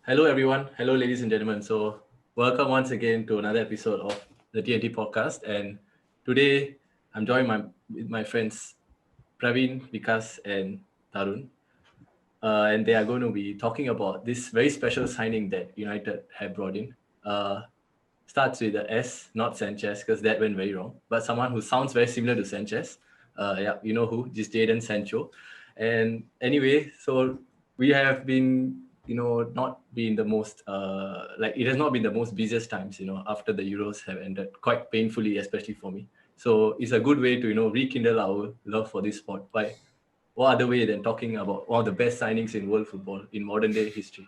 Hello, everyone. Hello, ladies and gentlemen. So, welcome once again to another episode of the TNT podcast. And today, I'm joined with my friends Praveen, Vikas, and Tarun. And they are going to be talking about this very special signing that United have brought in. Uh, Starts with the S, not Sanchez, because that went very wrong. But someone who sounds very similar to Sanchez. Yeah, you know who? Just Jadon Sancho. And anyway, so we have been, not been the most, like it has not been the most busiest times, after the Euros have ended, quite painfully, especially for me. So it's a good way to, rekindle our love for this sport by what other way than talking about one of the best signings in world football in modern day history.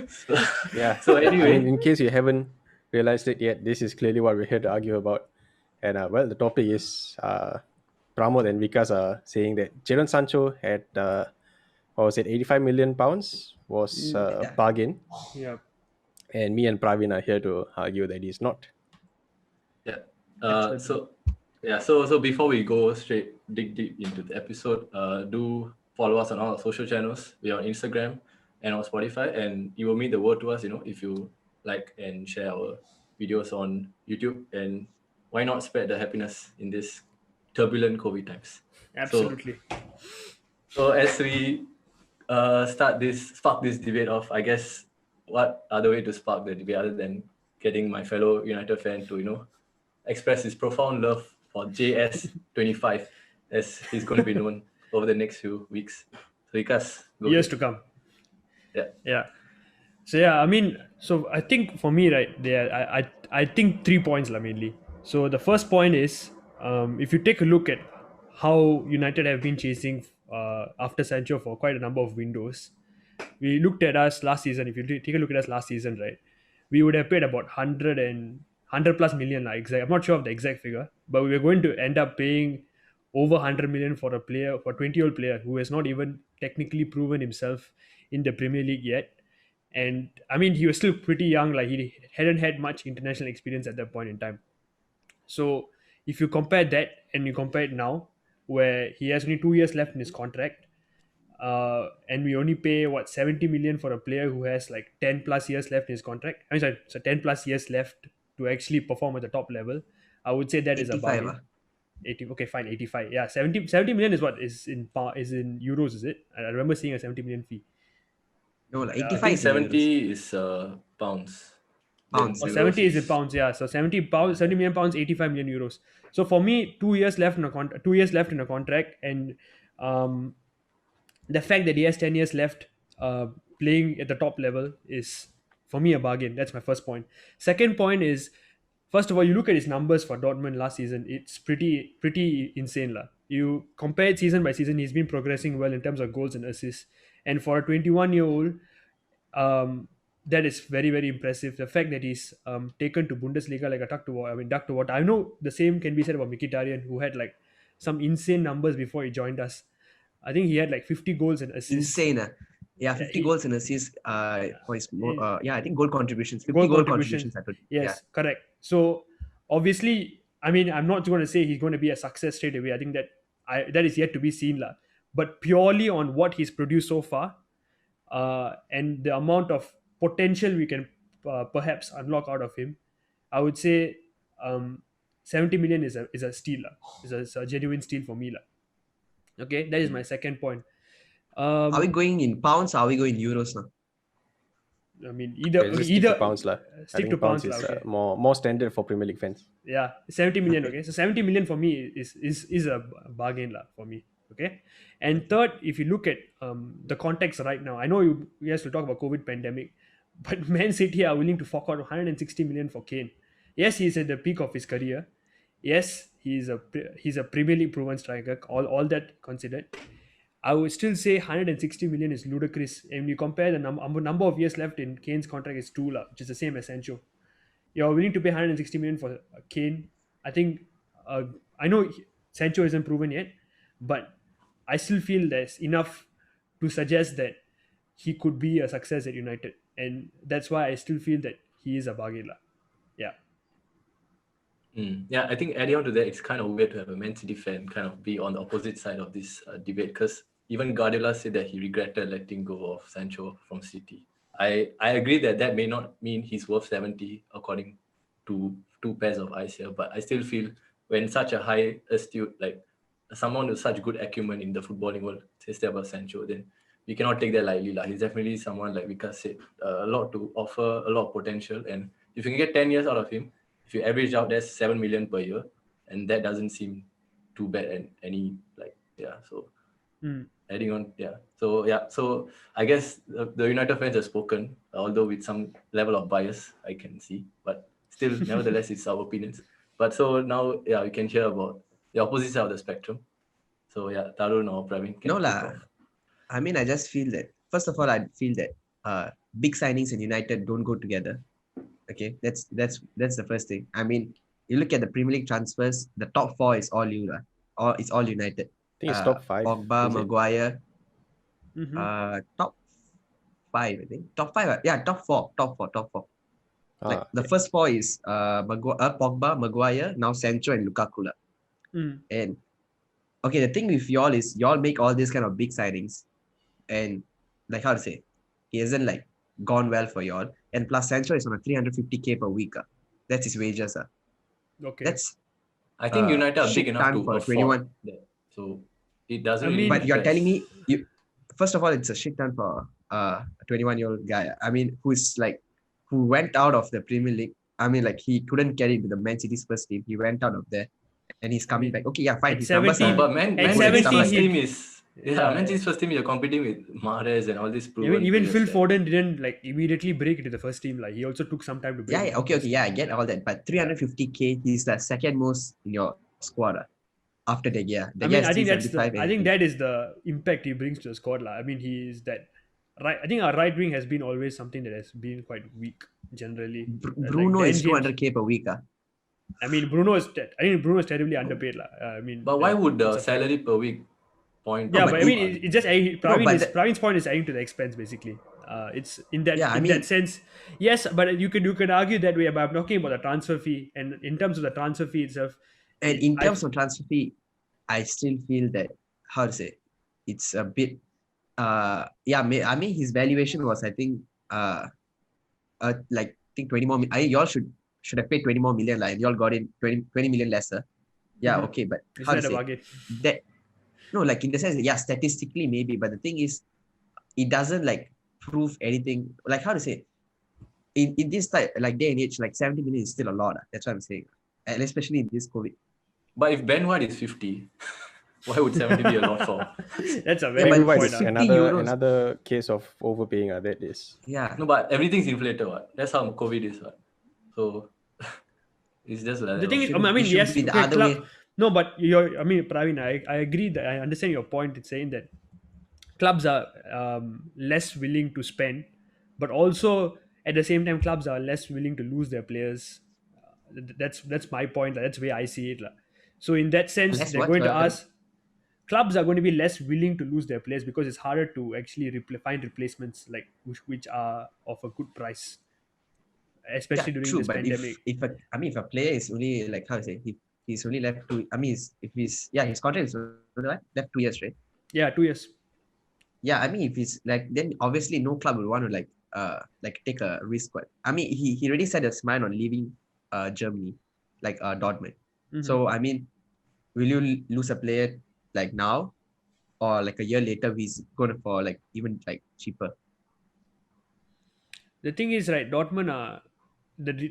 so, Yeah, so I mean, anyway, in case you haven't realized it yet, this is clearly what we're here to argue about. And well, the topic is Pramod and Vikas are saying that Jadon Sancho at what was it, 85 million pounds was a Yeah, bargain, Yeah, and me and Praveen are here to argue that he's not. yeah. absolutely. So before we go straight dig deep into the episode, do follow us on all our social channels. We're on Instagram and on Spotify, and it will mean the world to us, if you like and share our videos on YouTube. And why not spread the happiness in this turbulent COVID times? So Absolutely. So as we spark this debate off, I guess what other way to spark the debate other than getting my fellow United fan to express his profound love for JS25, as he's going to be known over the next few weeks. So Ikas, go Years ahead. to come. Yeah. Yeah. So yeah, I mean, so I think for me, right, there, I think 3 points lah mainly. So the first point is, if you take a look at how United have been chasing after Sancho for quite a number of windows, we looked at us last season. If you take a look at us last season, right, we would have paid about 100 plus million. Like exact, I'm not sure of the exact figure, but we were going to end up paying over 100 million for a player, for 20-year-old player who has not even technically proven himself in the Premier League yet. And I mean, he was still pretty young. Like he hadn't had much international experience at that point in time. So if you compare that and you compare it now, where he has only 2 years left in his contract, and we only pay what 70 million for a player who has like 10 plus years left in his contract. I mean, sorry, so 10 plus years left to actually perform at the top level. I would say that is a 85. bargain. 80, okay, fine, 85. Yeah, 70 million is what is in euros, is it? I remember seeing a 70 million fee. No, like I 85 think is in euros. 70 is pounds. Then Pounds. Or Yeah. euros 70 is in is pounds, yeah. So 70 pounds, 70 million pounds, 85 million euros. So for me, 2 years left in a 2 years left in a contract, and um, the fact that he has 10 years left playing at the top level is for me a bargain. That's my first point. Second point is, first of all, you look at his numbers for Dortmund last season, it's pretty insane lah. You compare it season by season, he's been progressing well in terms of goals and assists, and for a 21-year-old, that is very very impressive. The fact that he's taken to Bundesliga like a duck to water. I mean, duck to water. I know the same can be said about Mkhitaryan, who had like some insane numbers before he joined us. I think he had like 50 goals and assists. Insane. Yeah, Yeah, 50 goals and assists for his yeah, I think goal contributions. 50 goal goal contribution. contributions at yeah. Yes, correct. So obviously, I mean, I'm not going to say he's going to be a success straight away. I think that is yet to be seen, lah. But purely on what he's produced so far, and the amount of potential we can perhaps unlock out of him, I would say 70 million is a steal, lah. Is a genuine steal for me, lah. Okay, that is my second point. Are we Um, going in pounds? Or are we going in euros now? I mean, either Let's okay, just stick to either pounds lah. I stick to think pounds pounds, lah. is Okay, more standard for Premier League fans. yeah, 70 million. Okay. Okay, so 70 million for me is a bargain lah for me. Okay, and third, if you look at the context right now, I know you guys will talk about COVID pandemic, but Man City are willing to fork out 160 million for Kane. Yes, he's at the peak of his career. Yes, he's a Premier League proven striker. All that considered, I would still say 160 million is ludicrous. And when you compare the number of years left in Kane's contract is two, lah, which is the same as Sancho. You're willing to pay 160 million for Kane. I think uh, I know Sancho isn't proven yet, but I still feel there's enough to suggest that he could be a success at United, and that's why I still feel that he is a bargain, lah. Yeah, I think adding on to that, it's kind of weird to have a Man City fan kind of be on the opposite side of this debate because even Guardiola said that he regretted letting go of Sancho from City. I agree that that may not mean he's worth 70 according to two pairs of eyes here, but I still feel when such a high astute, like someone with such good acumen in the footballing world says that about Sancho, then we cannot take that lightly. Like, he's definitely someone, like Vikas said, a lot to offer, a lot of potential. And if you can get 10 years out of him, if you average out, that's 7 million per year. And that doesn't seem too bad. And any, like, yeah. So adding on, so I guess the United fans have spoken, although with some level of bias I can see, but still, nevertheless, it's our opinions. But so now, yeah, we can hear about the opposite side of the spectrum. So yeah, Tarun or Praveen can No kick lah. off. I mean, I just feel that first of all, I feel that big signings and United don't go together. Okay, that's the first thing. I mean, you look at the Premier League transfers, the top four is all you lah, or it's all United. I think it's top 5. Pogba, is it? Maguire, Mm-hmm. top 5, I think. Top 5, yeah, top four. Like the Okay. first four is Pogba, Maguire, now Sancho and Lukaku lah. And okay, the thing with y'all is y'all make all these kind of big signings, and like how to say, he hasn't like gone well for y'all. And plus Sancho is on a 350k per week. That's his wages. Okay. That's I think United are big shit enough ton to for afford 21. that. So it doesn't I really mean- But you're matter. telling me first of all, it's a shit ton for a 21-year-old guy. I mean, who went out of the Premier League. I mean, like he couldn't get into the Man City's first team. He went out of there and he's coming back. Okay, yeah, fine. at His numbers 17 are But Man At City's 17, first he- team is Yeah. Man City's first team, you're competing with Mahrez and all these proven even players Phil there. Foden didn't like immediately break into the first team. Like he also took some time to break. yeah, into the okay, first yeah, I team. get all that. But 350k, he's the second most in your squad after De Gea. De I Gea mean, is I think that's the, 375 I think and- that is the impact he brings to the squad. I mean, he is that right. I think our right wing has been always something that has been quite weak generally. Bruno Dan is James- 200k per week. I mean, Bruno is. I think Bruno is terribly underpaid. I mean, But why would the it's a fact. salary per week point? Yeah, to but I it- mean, it's just Praveen but is that- Praveen's point is adding to the expense basically. It's in that Yeah, I in mean- that sense, yes. But you can argue that way. But I'm talking about the transfer fee, and in terms of the transfer fee itself, And in I- terms of transfer fee, I still feel that how to say, it's a bit. I mean his valuation was I think like I think 20 more. Y'all should have paid 20 more million. Like y'all got in 20 million lesser. Yeah, Mhm. okay, but is how to that a say bargain? that? No, like in the sense that, yeah, statistically maybe, but the thing is, it doesn't like prove anything. Like how to say, in this type like day and age, like 70 million is still a lot. That's what I'm saying, and especially in this COVID. But if Ben White is 50, why would 70 be a lot for? That's a Yeah, very but good White point. is 50 another euros. another case of overpaying. That is. Yeah, No, but everything's inflated. What? That's how COVID is. What? So it's just like The that. thing is, Shouldn't- I mean, it should yes, be the okay, other way. no, but I mean, Praveen, I agree that I understand your point. It's saying that clubs are less willing to spend, but also at the same time, clubs are less willing to lose their players. That's my point. That's the way I see it. So in that sense, Less they're what? going to Sorry. ask. Clubs are going to be less willing to lose their players because it's harder to actually find replacements like which are of a good price, especially during true, this but pandemic. if a player is only like how to say, he's only left two. I mean, if his contract is only left 2 years, right? Yeah, 2 years. Yeah, I mean, if he's like, then obviously no club will want to like take a risk. But I mean, he already set his mind on leaving Germany, like Dortmund. Mhm. So I mean, will you lose a player like now, or like a year later he's going for like even like cheaper? The thing is, right, Dortmund are the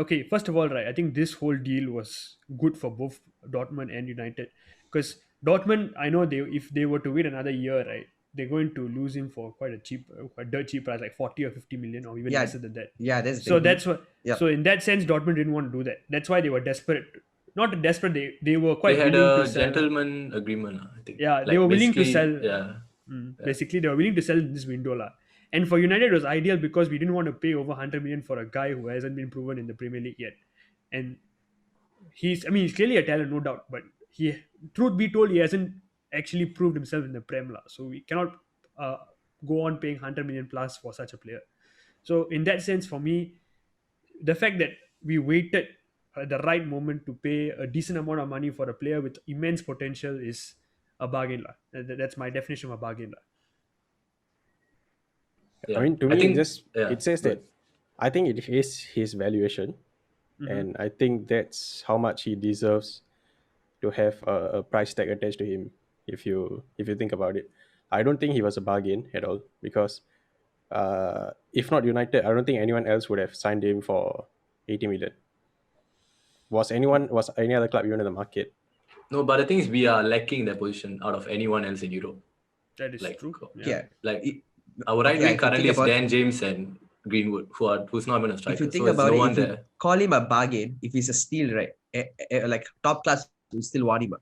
okay. First of all, right, I think this whole deal was good for both Dortmund and United because Dortmund, I know they if they were to wait another year, right, they're going to lose him for quite dirt cheap price, like 40 or 50 million, or even Yeah, lesser than that. Yeah, that's So the- that's what. Yeah. So in that sense, Dortmund didn't want to do that. That's why they were desperate. Not desperate. They were They quite had willing a to sell. gentleman agreement, I think. Yeah, they Like, were willing to basically, sell. Yeah. Basically, they were willing to sell in this window. And for United, it was ideal because we didn't want to pay over 100 million for a guy who hasn't been proven in the Premier League yet. And he's clearly a talent, no doubt. But truth be told, he hasn't actually proved himself in the Prem. So we cannot go on paying 100 million plus for such a player. So in that sense, for me, the fact that we waited at the right moment to pay a decent amount of money for a player with immense potential is a bargain lah. That's my definition of a bargain lah. Yeah. I mean, to I me, think, it says go that I think it is his valuation, and I think that's how much he deserves to have a price tag attached to him. If you think about it, I don't think he was a bargain at all because if not United, I don't think anyone else would have signed him for 80 million. Was any other club even in the market? No, but the thing is, we are lacking that position out of anyone else in Europe. That is Like, true. Yeah. like It- our right okay, wing if you currently think is about- Dan James and Greenwood, who's not even a If striker. you think So there's about no it, one if you there. call him a bargain, if he's a steal, right? Like top class, you still want him.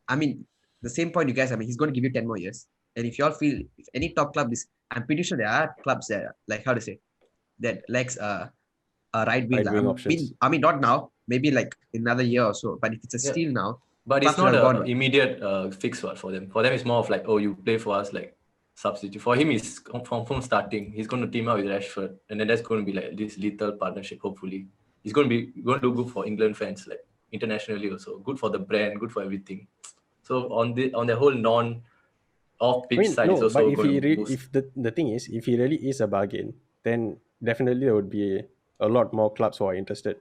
I mean, the same point you guys. I mean, he's going to give you 10 more years. And if y'all feel, if any top club is, I'm pretty sure there are clubs that, like how to say, that lacks a right wing. Right wing options. I mean, not now. Maybe like another year or so. But if it's a Yeah. steal now, But it's clubs would not have an gone. immediate fix for them. For them, it's more of like, oh, you play for us, like substitute. For him, he's from starting. He's going to team up with Rashford, and then that's going to be like this lethal partnership. Hopefully, he's going to do good for England fans, like internationally also. Good for the brand, good for everything. So on the whole off pitch side, it's No, but also if going to boost. if the thing is, if he really is a bargain, then definitely there would be a lot more clubs who are interested,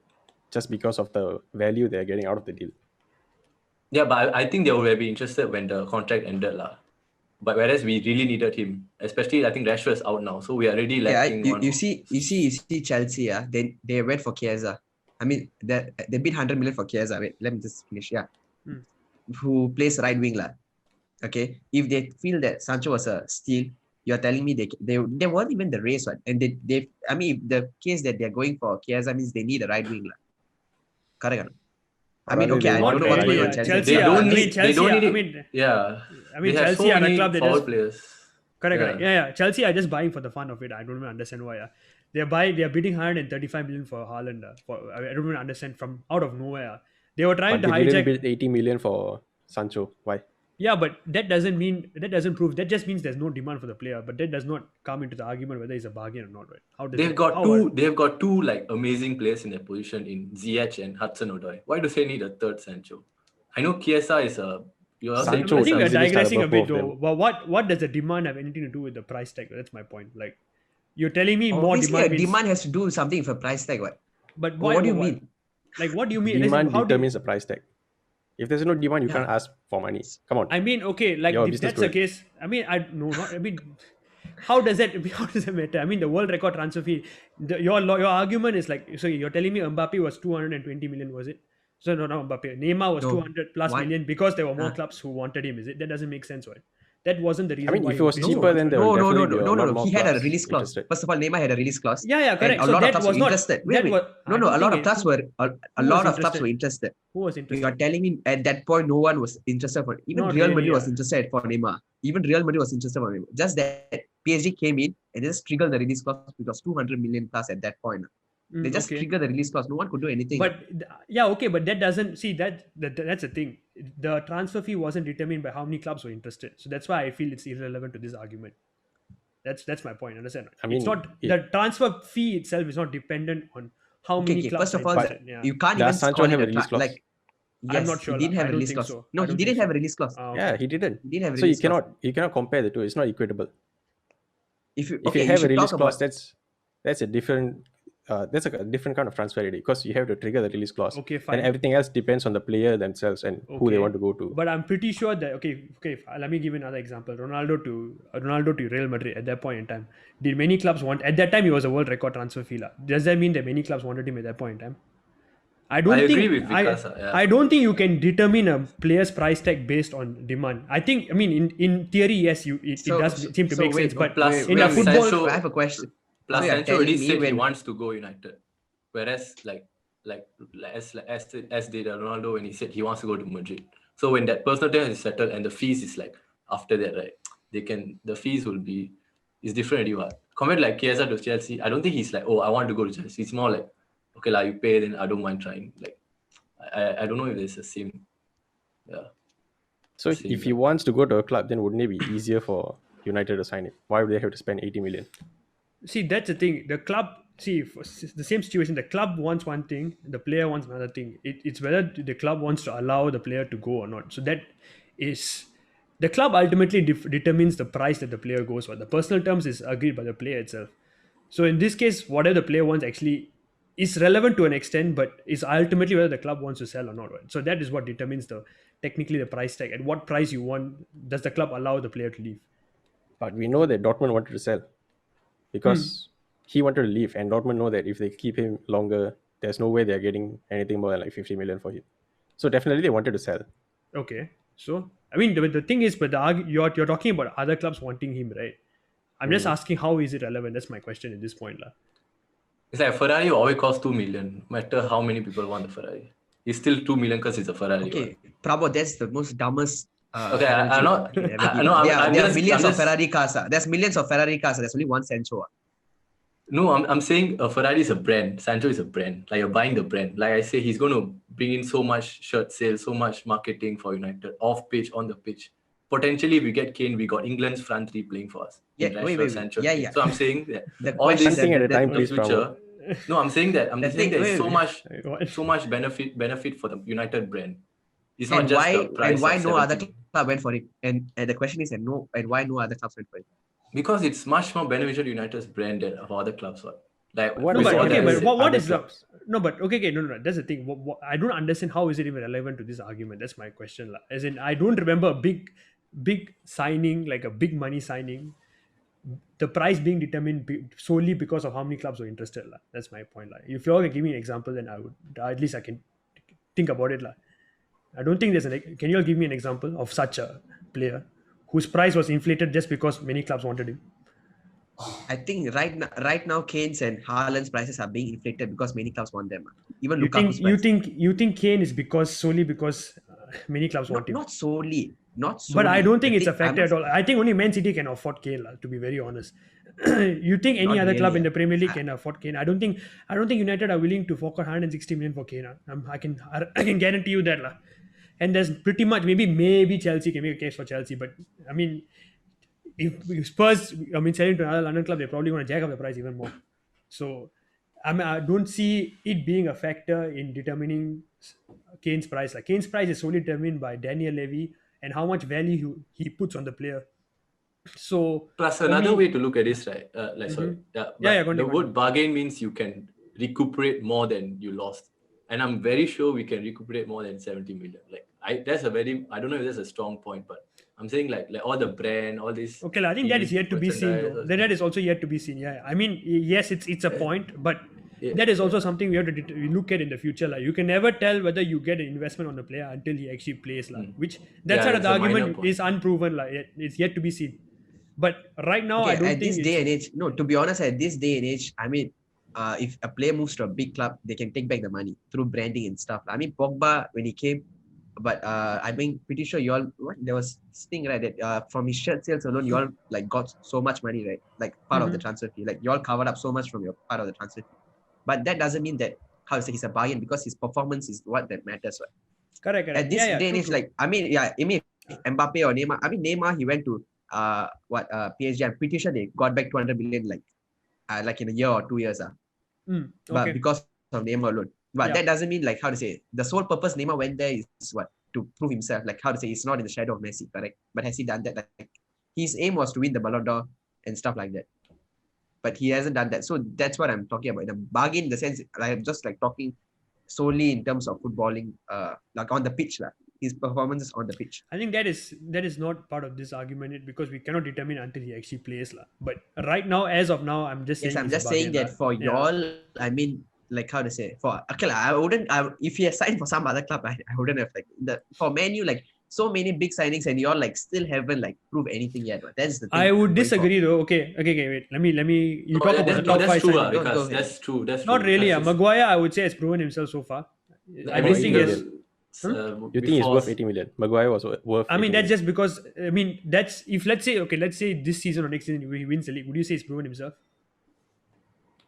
just because of the value they're getting out of the deal. Yeah, but I think they will be interested when the contract ended lah. But whereas we really needed him, especially I think Rashford is out now, so we are already Yeah, lacking one. you see Chelsea. Yeah, they went for Chiesa. I mean, they bid 100 million for Chiesa. Wait, let me just finish. Yeah, who plays right wing lah? Okay, if they feel that Sancho was a steal, you're telling me they weren't even the race one, and they I mean, if the case that they're going for Chiesa means they need a right wing lah. Correct or not? I mean, Rather okay, they I want don't know a what's right going on wing. Chelsea. Chelsea, They I don't mean, need. Chelsea, They don't need I it. mean, Yeah. I mean, They have Chelsea so are a many club that forward just players. correct. Yeah. Chelsea are just buying for the fun of it. I don't even understand why. They're bidding 135 million for Haaland. I don't even understand from out of nowhere. They were trying But to they didn't hijack. bid 80 million for Sancho. Why? Yeah, but that doesn't prove. That just means there's no demand for the player. But that does not come into the argument whether it's a bargain or not, right? How does They've that, got how two. are- They've got two like amazing players in their position in Ziyech and Hudson-Odoi. Why do they need a third Sancho? I know Chiesa is a. You also Sancho I would think we're easily start digressing a above bit both of though. them. But what does the demand have anything to do with the price tag? That's my point. Like, you're telling me more Obviously, demand a means. demand has to do something with a price tag. What? But why? What do you mean? Like, what do you mean? Let's say, Demand how do you- determines the price tag. If there's no demand, you Yeah. can't ask for money. Come on. I mean, okay, like You're a if business that's the good. case, I mean, I mean, how does that matter? I mean, the world record transfer fee. Your argument is like, so you're telling me Mbappe was 220 million, was it? So no, not Mbappe. Neymar was No. 200 plus What? million because there were more Huh? clubs who wanted him. Is it? That doesn't make sense, right? That wasn't the reason I mean, why if it was he increased cheaper, the then transfer. there will No, definitely be a lot more He had a clubs release clause. interested. First of all, Neymar had a release clause. Yeah, And correct. a So lot of that clubs was were not. interested. That Wait. was. I No, don't a lot think of it- clubs were a who lot was of clubs interested? were interested. Who was You interested? are telling me at that point no one was interested for even Not Real really, Madrid was yeah. interested for Neymar. Even Real Madrid was interested for Neymar. Just that PSG came in and just triggered the release clause because 200 million plus at that point. They just Okay. triggered the release clause. No one could do anything. But yeah, okay, but that doesn't see that's the thing. The transfer fee wasn't determined by how many clubs were interested, so that's why I feel it's irrelevant to this argument. That's my point. Understand? I mean, it's not the transfer fee itself is not dependent on how many clubs First of are all, interested. Yeah. you can't Does even Sancho call have it a release clause? like. Yes, I'm not sure. he didn't have I a don't release think clause. so. No, I he don't didn't think have so. a release clause. Okay. Yeah, he didn't. He didn't have a So you release clause. cannot compare the two. It's not equitable. If you If okay, you you have a should release talk clause, about that's a different that's a different kind of transfer already because you have to trigger the release clause. Okay, And fine. everything else depends on the player themselves and who they want to go to. But I'm pretty sure that okay. Let me give you another example. Ronaldo to Real Madrid at that point in time. Did many clubs want at that time he was a world record transfer fee lah. Does that mean that many clubs wanted him at that point in time? I don't I think agree with Vikas, yeah. I don't think you can determine a player's price tag based on demand. I mean in theory yes it does seem to make sense, but plus- in a wait, football Sancho- I have a question. Plus, So you're Sancho already telling me said he when- wants to go United, whereas as did Ronaldo when he said he wants to go to Madrid. So when that personal term is settled and the fees is like after that, right? The fees will be is different already. What compared to like Chiesa to Chelsea, I don't think he's like, oh, I want to go to Chelsea. It's more like, okay, like you pay, then I don't mind trying. Like I don't know if there's the same. Yeah. So Same, if he wants to go to a club, then wouldn't it be easier for United to sign him? Why would they have to spend 80 million? see that's the thing. The club for the same situation. The club wants one thing, the player wants another thing. It's whether the club wants to allow the player to go or not. So that is the club ultimately determines the price that the player goes for. The personal terms is agreed by the player itself. So in this case, whatever the player wants actually is relevant to an extent, but is ultimately whether the club wants to sell or not. Right? So that is what determines technically the price tag. At what price you want does the club allow the player to leave? But we know that Dortmund wanted to sell because he wanted to leave, and Dortmund know that if they keep him longer, there's no way they're getting anything more than like 50 million for him. So definitely they wanted to sell. Okay, so I mean the thing is, but you're talking about other clubs wanting him, right? I'm just asking how is it relevant? That's my question at this point, lah. It's like Ferrari always costs 2 million, no matter how many people want the Ferrari. It's still 2 million because it's a Ferrari. Okay, Prabhu, that's the most dumbest. Okay, Ferrari I'm joke not. you can ever give. No, I'm There are just. millions I'm of just, Ferrari cars. There's millions of Ferrari cars. There's only one Sancho. No, I'm saying a Ferrari is a brand. Sancho is a brand. Like you're buying the brand. Like I say, he's going to bring in so much shirt sales, so much marketing for United, off pitch, on the pitch. Potentially, if we get Kane, we got England's front three playing for us. Yeah, In wait. Rashford, Sancho, Yeah, Kane. yeah. So I'm saying that The all question, this One thing at a time, in the please, future. No, I'm saying that. I'm The just saying thing- there's so wait. much, What? so much benefit for the United brand. It's not and just why the price. and why of no other 70. club went for it? And the question is, and why no other clubs went for it? Because it's much more beneficial to United's brand than of other clubs. What? Like What No, with is but all the okay, that I but other said. what other is the clubs? no? But okay, no. That's the thing. I don't understand how is it even relevant to this argument. That's my question, lah. As in, I don't remember a big signing like a big money signing, the price being determined solely because of how many clubs were interested, lah. That's my point, lah. If you all can give me an example, then I would at least I can think about it, lah. I don't think there's an. Can you all give me an example of such a player whose price was inflated just because many clubs wanted him? I think right now, Kane's and Haaland's prices are being inflated because many clubs want them. Even You think Lukaku's you price. think you think Kane is solely because many clubs want him? Not solely. But I don't think The it's a thing- I'm factor not- at all. I think only Man City can afford Kane, to be very honest. You think any Not other club really, in the Premier League I- can afford Kane? I don't think United are willing to fork out 160 million for Kane. I can guarantee you that. And there's pretty much maybe Chelsea can make a case for Chelsea, but I mean if Spurs selling to another London club, they're probably going to jack up the price even more. So I don't see it being a factor in determining Kane's price. Like Kane's price is solely determined by Daniel Levy and how much value he puts on the player. So Plus, for another me- way to look at this, right? Sorry, Yeah, but the continue. word bargain means you can recuperate more than you lost, and I'm very sure we can recuperate more than 70 million. Like, I don't know if that's a strong point, but I'm saying like all the brand, all this. Okay, I think that is yet to be seen. merchandise, Though. all That is also yet to be seen. Yeah, I mean, yes, it's a point, but Yeah, that is also something we have to look at in the future. Like you can never tell whether you get an investment on the player until he actually plays. Which that Yeah, side of it's the a minor argument point. is unproven. It's yet to be seen. But right now, I Okay, don't at think this day and age, no, to be honest, at this day and age, I mean, if a player moves to a big club, they can take back the money through branding and stuff. I mean, Pogba, when he came, but I mean, pretty sure you all, there was this thing, right, that from his shirt sales alone, you all like got so much money, right? Like part of the transfer fee. Like you all covered up so much from your part of the transfer fee. But that doesn't mean that, how to say, he's a bargain because his performance is what that matters, right? correct. At this day and age, true. like, I mean, Mbappe or Neymar, Neymar, he went to PSG. I'm pretty sure they got back 200 million like in a year or 2 years. But Okay. because of Neymar alone. But Yeah. that doesn't mean like, how to say, the sole purpose Neymar went there is what? To prove himself. Like, how to say, he's not in the shadow of Messi, correct? But has he done that? Like, his aim was to win the Ballon d'Or and stuff like that. But he hasn't done that. So that's what I'm talking about. The bargain, in the sense, I'm just like talking solely in terms of footballing, like on the pitch. His performances on the pitch. I think that is not part of this argument because we cannot determine until he actually plays. But right now, as of now, I'm just saying. Yes, I'm it's a just saying bargain, that for y'all, I mean, like, how to say, if he had signed for some other club, I wouldn't have for Man U, like, so many big signings and y'all like still haven't like proved anything yet. But that's the thing. I would going disagree though. Okay, wait. Let me. You talk about the top that's five true, signings. because Go ahead. that's true. That's Not true, really. because Maguire, I would say, has proven himself so far. I No, don't 80 think million. yes. You think it's worth 80 million? Maguire was worth. I mean, 80 that's million. just because. I mean, that's if let's say this season or next season he wins the league. Would you say he's proven himself?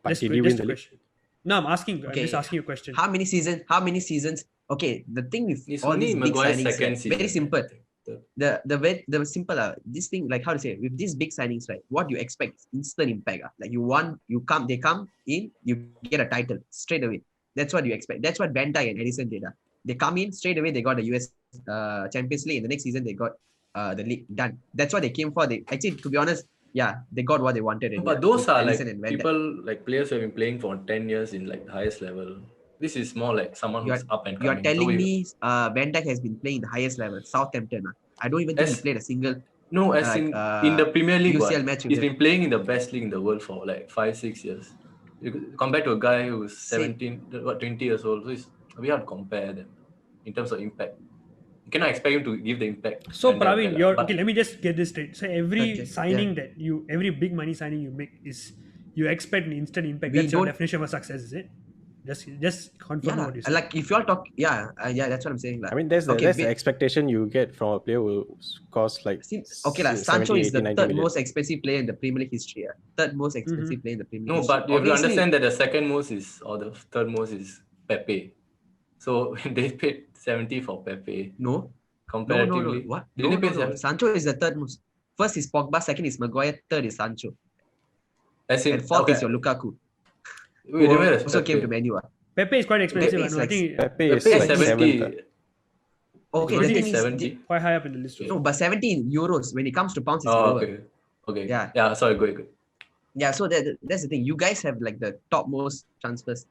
But did he win the league? Question. No, I'm asking. I'm Okay. just asking you a question. How many seasons? Okay, the thing with It's all only these big Maguire's signings, second right, season. very simple. I think. The simple this thing, like, how to say, with these big signings, right, what you expect is instant impact. Like they come in, you get a title straight away. That's what you expect. That's what Van Dijk and Edison did. They come in straight away, they got the US Champions League, and the next season they got the league done. That's what they came for. They actually, to be honest, they got what they wanted. But those are Alisson like and Van Dijk. people, like players who have been playing for 10 years in like the highest level. This is more like someone You who's are, up and you are coming. telling me Van Dijk has been playing the highest level, Southampton. I don't even think he As- played a single No, as in the Premier League, UCL match. he's been playing in the best league in the world for like 5-6 years. Compared to a guy who's Same. 20 years old, so it's we have to compare them in terms of impact. You cannot expect him to give the impact. So Van Dijk Praveen, will, but okay, let me just get this straight. So every Okay, signing every big money signing you make is you expect an instant impact. We That's your don't- definition of success, is it? Just confirm what you said. like if you all talk, that's what I'm saying. I mean, that's the expectation you get from a player who costs like Sancho 70, is 80, the 90 third million. most expensive player in the Premier League history. Third most expensive player in the Premier League. no, history. but you have to Obviously, understand that the second most is, or the third most is Pepe. So they paid 70 for Pepe. No. Comparatively, What? Didn't they pay No. 70? Sancho is the third most. First is Pogba, second is Maguire, third is Sancho, As in, and fourth okay. is your Lukaku, Wait, who where is also came Pepe? to Man U. Pepe is quite expensive. Pepe is I like- think Pepe is Pepe like is 70. 7th. Okay, It's the thing 70. is, quite high up in the list. no, but 17 euros when it comes to pounds is Oh, lower. okay. Okay. Yeah. Yeah, sorry, go. Yeah, so that's the thing. You guys have like the top most transfers.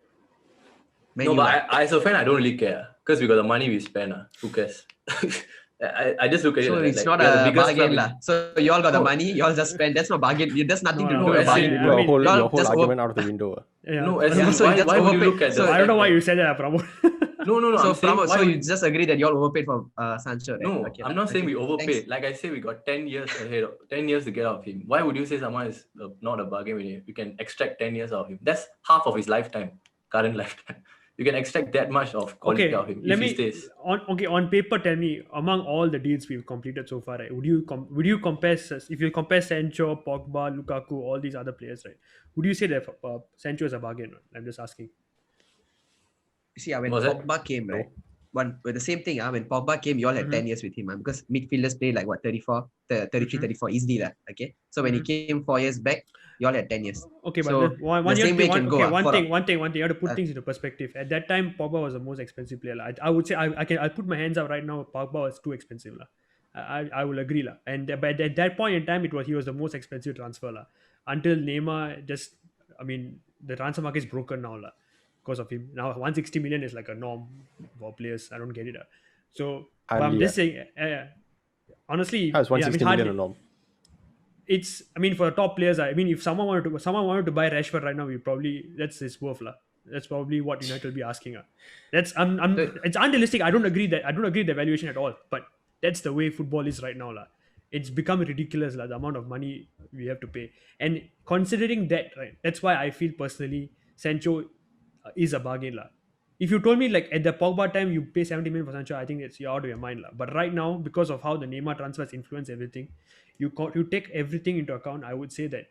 Man No, U, but I as a fan, I don't really care because we got the money we spend. Who cares? I just look at so it like, it's not we are the a biggest bargain club lah. in- So you all got the No. money, you all just spend. That's not bargain. There's nothing to No, do no, with as in- bargain. I Your mean- whole, y'all your whole just argument out of the window. Yeah. No, as Yeah, in, so you just why would you overpay. look at So the I don't know fact why that- you said that, Prabhu. No, So I'm saying, Pramod, why so would- you just agree that you all overpaid for Sancho, right? No, Okay, I'm not saying we okay. overpaid. Thanks. Like I say, we got 10 years ahead, 10 years to get out of him. Why would you say someone is not a bargain when you can extract 10 years out of him? That's half of his lifetime, current lifetime. You can extract that much of quality Okay, out of him let if he me stays. on paper. Tell me, among all the deals we've completed so far, right? Would you compare if you compare Sancho, Pogba, Lukaku, all these other players, right? Would you say that Sancho is a bargain? I'm just asking. See, when Was it? Pogba came, right? With the same thing, when Pogba came, you all had 10 years with him, because midfielders play like what, 33, 34 easily. Okay. So when he came 4 years back, you all had 10 years. Okay, but So, then one the year same way can go, one thing. You have to put uh, things into perspective. At that time, Pogba was the most expensive player. I would say I'll put my hands up right now. Pogba was too expensive, lah. I will agree, lah. And but at that point in time, he was the most expensive transfer, lah. Until Neymar the transfer market is broken now, lah, because of him. Now 160 million is like a norm for players. I don't get it, lah. So but I'm Hardly, just saying, honestly, How's 160 million hardly- a norm? it's for top players. If someone wanted to buy Rashford right now, that's his worth, lah. That's probably what United will be asking. That's it's unrealistic. I don't agree the valuation at all. But that's the way football is right now, lah. It's become ridiculous, lah, the amount of money we have to pay. And considering that, right, that's why I feel personally Sancho is a bargain, lah. If you told me like at the Pogba time you pay 70 million for Sancho, I think you're out of your mind, lah. But right now, because of how the Neymar transfers influence everything, you take everything into account. I would say that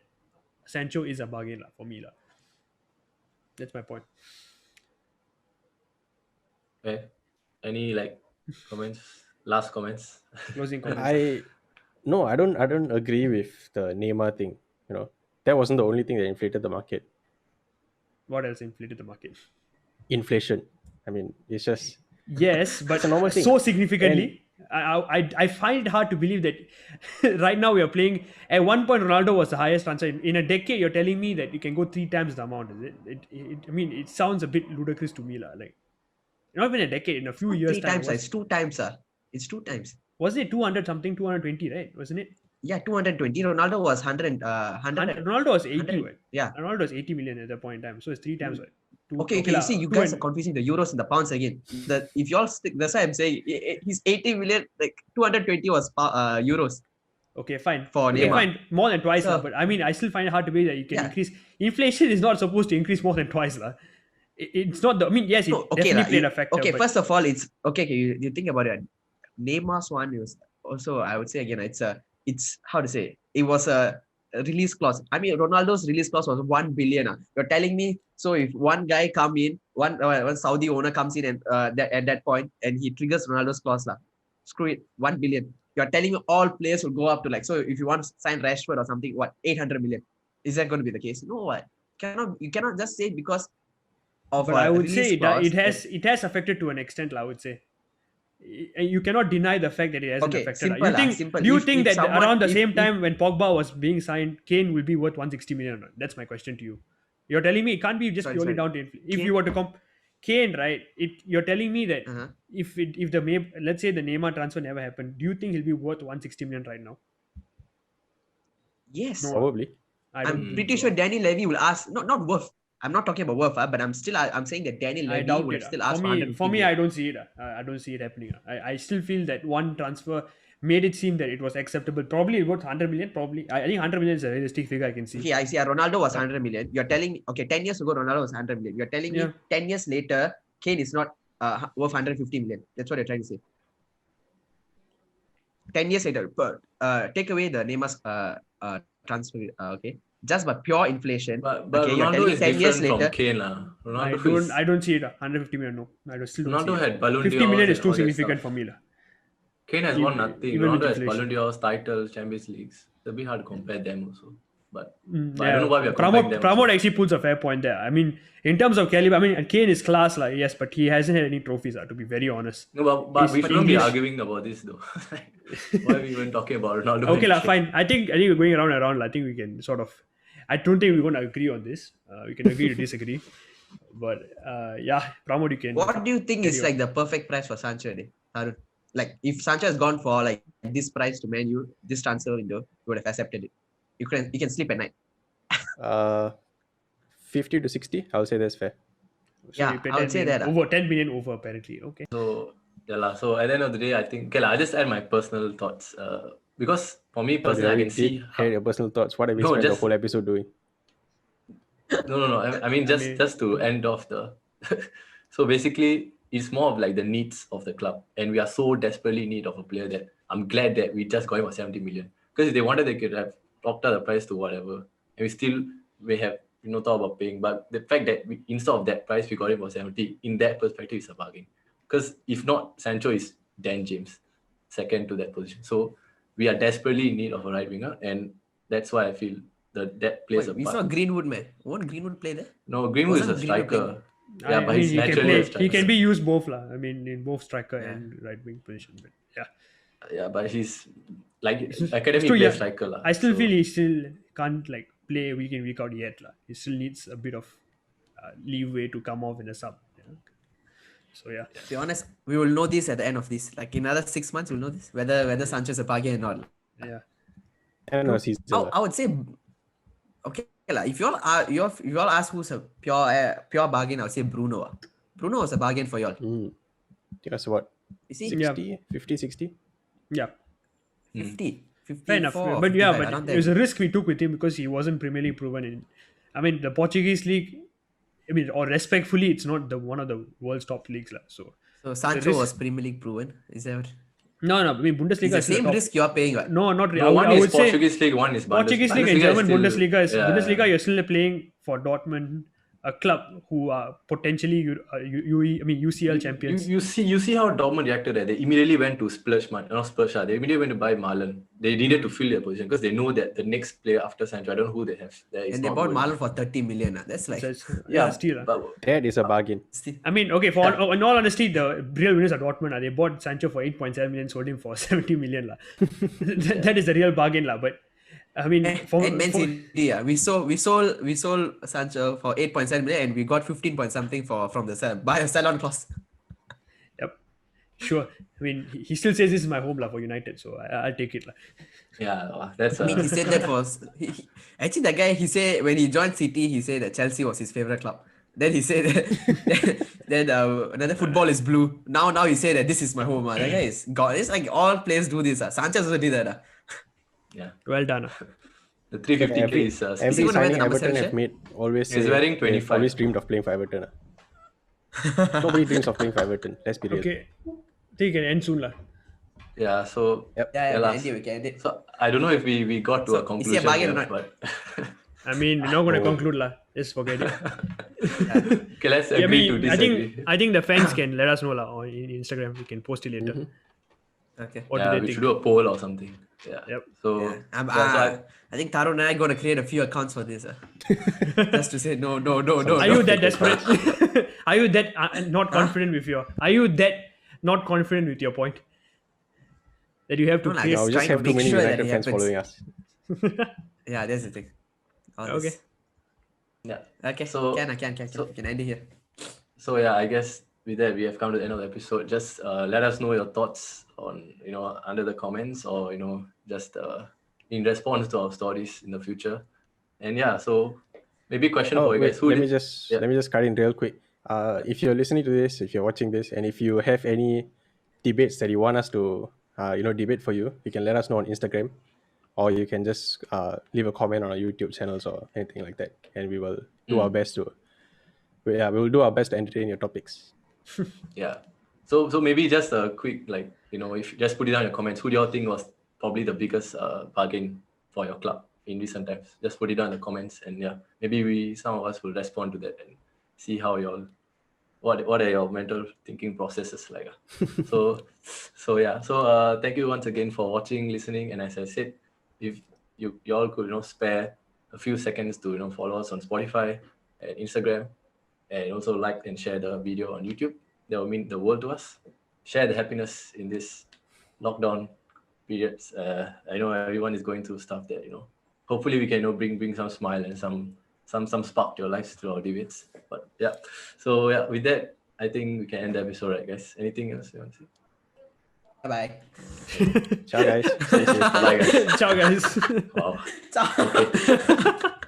Sancho is a bargain, lah, for me, lah. That's my point. Okay. Any comments? Last comments? Closing comments. I don't agree with the Neymar thing. That wasn't the only thing that inflated the market. What else inflated the market? Inflation. It's just Yes, but It's a normal thing. so significantly. I find it hard to believe that right now we are playing. At one point, Ronaldo was the highest transfer in a decade. You're telling me that you can go 3 times the amount, is it? It sounds a bit ludicrous to me, lah. Like, not even a decade, in a few years. 3 times, it's 2 times, It's 2 times. Was it 200 something, 220, right? Wasn't it? Yeah, 220. Ronaldo was 100. Ronaldo was 80, 100, right? yeah. Ronaldo was 80 million at that point in time. So it's 3 times, right? Okay, you see, you guys are confusing the euros and the pounds again. If you all stick, that's why I'm saying he's 80 million, like 220 was euros. Okay, fine. For Okay, Neymar. fine. More than twice, So- lah. But I still find it hard to believe that you can Yeah. increase. Inflation is not supposed to increase more than twice, lah. It's not yes, it No, okay, definitely played a factor. okay, but first of all, it's okay. You think about it. Neymar's one was also, I would say again, it's how to say, it was a release clause. Ronaldo's release clause was 1 billion. You're telling me, so if one guy come in, one Saudi owner comes in and at that point and he triggers Ronaldo's clause, screw it, 1 billion. You're telling me all players will go up to so if you want to sign Rashford or something, what, 800 million? Is that going to be the case? No, what? You cannot just say because of But I would release say clause it has affected to an extent, I would say. you cannot deny the fact that it hasn't Okay, affected. simple, simple. Do you If- think if that someone- around the if- same if- time when Pogba was being signed, Kane will be worth 160 million or not? That's my question to you. You're telling me it can't be just Sorry, purely sorry. down to if Kane? you were to Kane, right? You're telling me that Uh-huh. if let's say the Neymar transfer never happened, do you think he'll be worth 160 million right now? Yes. No. Probably. I don't I'm think pretty so. sure Danny Levy will ask, not worth. I'm not talking about worth, but I'm saying that Danny I Levy doubt would it. have still For asked me, 150 I don't see it. I don't see it happening. I still feel that one transfer made it seem that it was acceptable. Probably worth 100 million. Probably, I think 100 million is a realistic figure I can see. See, I see. Ronaldo was 100 million. You're telling me, okay, 10 years ago, Ronaldo was 100 million. You're telling Yeah. me 10 years later, Kane is not worth 150 million. That's what you're trying to say. 10 years later, take away the Neymar's transfer, okay? Just by pure inflation. But okay, you're Ronaldo telling is 10 years different from later. Kane. Ronaldo I don't see it. 150 million. No, I still don't Ronaldo see it. had Ballon 50 d'Ors million is and too all that significant stuff. for me. Kane has won nothing. even with Ronaldo has inflation. Ballon d'Ors, titles, Champions Leagues. It's a bit hard to compare them also. But I Yeah, don't know why we are comparing them. Pramod also. actually puts a fair point there. I mean, in terms of caliber, I mean, Kane is class, like yes, but he hasn't had any trophies, to be very honest. No, but we He's shouldn't be English. arguing about this though. Why are we even talking about Ronaldo? Okay, and Kane? fine. I think we're going around and around. I think we can sort of. I don't think we're going to agree on this. We can agree to disagree. But yeah, Pramod, you can. What do you think is carry on. like the perfect price for Sancho? Harun? Like if Sancho has gone for like this price to Man U, this transfer window, you would have accepted it. You can sleep at night. 50 to 60, I would say that's fair. So Yeah, you pay I would 10 say million, that. over 10 million over apparently. Okay. So yeah, lah. So at the end of the day, I think okay, lah, I'll just add my personal thoughts. Because for me We personally, I already can see did share your personal thoughts. What have we No, spent the just- whole episode doing? No. I mean, just to end off the. So basically, it's more of like the needs of the club, and we are so desperately in need of a player that I'm glad that we just got him for 70 million. Because if they wanted, they could have topped up the price to whatever, and we still may have thought about paying. But the fact that instead of that price, we got him for 70, in that perspective, is a bargain. Because if not, Sancho is Dan James, second to that position. So we are desperately in need of a right winger, and that's why I feel that plays a Wait, we part. saw Greenwood, man. Won't Greenwood play there? No, Greenwood is a Wasn't Greenwood playing? striker. Yeah, but he's he can naturally a play. striker. He can be used both, lah. I mean, in both striker Yeah. and right wing position. But yeah, Yeah, but he's like He's academy too player young. striker. lah. I still So, feel he still can't like play week in week out yet, lah. He still needs a bit of leeway to come off in a sub. Yeah. So yeah, To be honest, we will know this at the end of this. Like in another 6 months, we'll know this whether Sanchez is a bargain or not. yeah. And no season. I would say, okay, like, if you all ask who's a pure bargain, I would say Bruno. Bruno was a bargain for y'all. I think that's what, You see, 60, 50, 60? Yeah, 50, fair enough. 54, But yeah, 55, but around it was there. a risk we took with him because he wasn't Premier League proven. I mean, the Portuguese league. I mean, or respectfully, it's not one of the world's top leagues, lah. So So Sancho risk- was Premier League proven. Is that what? no. I mean, Bundesliga It's the is the same top. risk you're paying. Right? No, not really. no, one I is would say Portuguese league, one is Portuguese league Bundesliga and is German still- Bundesliga is yeah. Bundesliga. You're still playing for Dortmund, a club who are potentially UCL champions. You see how Dortmund reacted there. They immediately went to splurge. Not splurge. They immediately went to buy Marlon. They needed to fill their position because they know that the next player after Sancho, I don't know who they have. There is And they not bought good. Marlon for 30 million. That's like, Yeah, still. But That is a bargain. still, I mean, okay. In all honesty, the real winners are Dortmund. They bought Sancho for 8.7 million, sold him for 70 million, lah. That is the real bargain, lah. But I mean, and Man City, yeah, we sold Sancho for 8.7 million, and we got 15 point something from the sell by a sell-on clause. yep, sure. I mean, he still says this is my home, lah, for United, so I'll take it, lah. yeah, that's I mean, he said that for actually that guy. He said when he joined City, he said that Chelsea was his favorite club. Then he said that another football is blue. Now he said that this is my home. That guy is God. It's like all players do this. Sanchez also did that. yeah. Well done. The 350k is Every he gonna wear the signing number Everton 7 have made always He's say wearing they've 25. always dreamed of playing for Everton. Nobody dreams of playing for Everton. Let's be real. Okay, I think it can end soon, lah. Yeah, so Yep. Yeah, lah. we can end it. So I don't know if we got to So, a is he a conclusion bargain or here, not? but I mean, we're not going to conclude, lah. Just forget it. okay, let's I agree to mean, I disagree. think the fans can let us know, lah, on Instagram. We can post it later. Okay. What Yeah, do they we think? should do a poll or something. Yeah. Yep. So, Yeah. so I think Taro and I are going to create a few accounts for this. Just to say no. Are you that desperate? Are you that not confident with your? Are you that not confident with your point that you have to No, lah, create. No, we just just trying have to too make many sure that United it fans happens. following us. Yeah, that's the thing. All Okay. this. Yeah. Okay. So- Can. so- We can end it here. So yeah, I guess with that we have come to the end of the episode. Just let us know your thoughts on under the comments, or just in response to our stories in the future. And yeah, so maybe a question Oh for you wait, guys. let me just cut in real quick. If you're listening to this, if you're watching this, and if you have any debates that you want us to debate for you, you can let us know on Instagram, or you can just leave a comment on our YouTube channels or anything like that, and we will do our best to. We will do our best to entertain your topics. Yeah. So maybe just a quick, like, if you just put it down in the comments, who do you all think was probably the biggest bargain for your club in recent times? Just put it down in the comments, and yeah, maybe some of us will respond to that and see how what are your mental thinking processes like. So yeah. So thank you once again for watching, listening, and as I said, if you all could spare a few seconds to follow us on Spotify and Instagram, and also like and share the video on YouTube. That will mean the world to us. Share the happiness in this lockdown periods. I know everyone is going through stuff that hopefully we can bring some smile and some spark to your lives through our debates. But yeah, so yeah, with that, I think we can end the episode, right, guys? Anything else you want to say? Bye. Ciao guys. Stay safe. Bye, guys. Ciao, guys. Wow. Ciao. Okay.